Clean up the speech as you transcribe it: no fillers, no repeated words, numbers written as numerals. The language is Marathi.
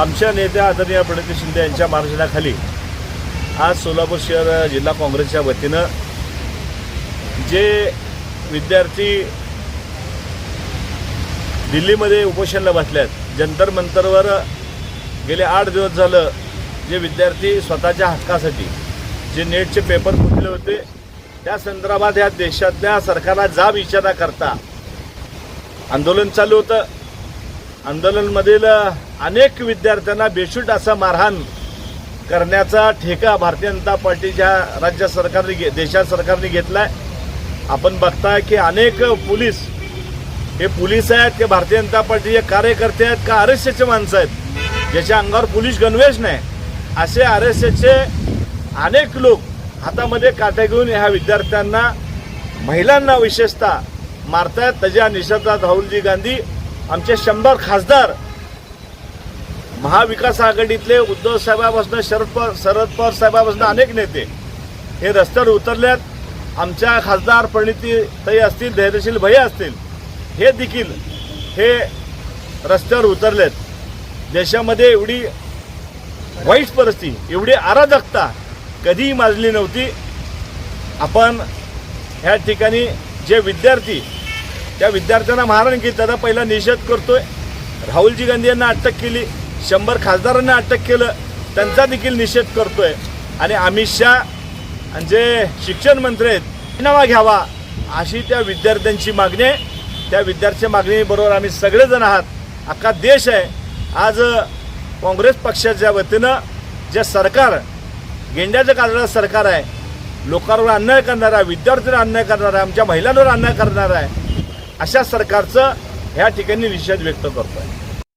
आमच्या नेत्या आदरणीय प्रणिती शिंदे यांच्या मार्गदर्शनाखाली आज सोलापूर शहर जिल्हा काँग्रेसच्या वतीनं जे विद्यार्थी दिल्लीमध्ये उपोषणाला बसल्यात, जंतर मंतरवर गेले 8 दिवस झालं जे विद्यार्थी स्वतःच्या हक्कासाठी जे नेटचे पेपर फुटले होते त्या संदर्भात या देशातल्या सरकारला जाब इशारा करता आंदोलन चालू होतं। आंदोलनामधील अनेक विद्यार्थ्यांना बेशुद्ध असा मारहाण करण्याचा ठेका भारतीय जनता पार्टीच्या राज्य सरकारने देशात सरकारने घेतलाय। आपण बघताय की अनेक पोलीस हे पोलीस आहेत की भारतीय जनता पार्टीचे कार्यकर्ते आहेत का आरएसएसचे माणसं आहेत ज्याच्या अंगावर पोलीस गणवेश नाही, असे आरएसएसचे अनेक लोक हातामध्ये काटे घेऊन ह्या विद्यार्थ्यांना, महिलांना विशेषतः मारतायत। त्याच्या निषेधार्थ राहुलजी गांधी, आमचे 100 खासदार, महाविकास आघाडीतले उद्धव साहेबांपासून शरद पवार साहेबांपासून अनेक नेते हे रस्त्यावर उतरल्यात। आमच्या खासदार प्रणितीताई असतील, धैर्यशील भैया असतील, हे देखील हे रस्त्यावर उतरलेत। देशामध्ये एवढी वाईट परिस्थिती, एवढी अराजकता कधीही माजली नव्हती। आपण ह्या ठिकाणी जे विद्यार्थी त्या विद्यार्थ्यांना मारहाण केली त्याचा पहिला निषेध करतोय। राहुलजी गांधी यांना अटक केली, 100 खासदारांना अटक केलं, त्यांचा देखील निषेध करतोय। आणि अमित शाह आणि जे शिक्षण मंत्री आहेत राजीनामा घ्यावा अशी त्या विद्यार्थ्यांची मागणी आहे। त्या विद्यार्थ्यांच्या मागणीबरोबर आम्ही सगळेजण आहात, अख्खा देश आहे। आज काँग्रेस पक्षाच्या वतीनं जे सरकार गेंड्याचं काढणारं सरकार आहे, लोकांवर अन्याय करणारा आहे, विद्यार्थ्यांवर अन्याय करणारा आहे, आमच्या महिलांवर अन्याय करणारा आहे, अशा सरकारचं ह्या ठिकाणी निषेध व्यक्त करतो आहे।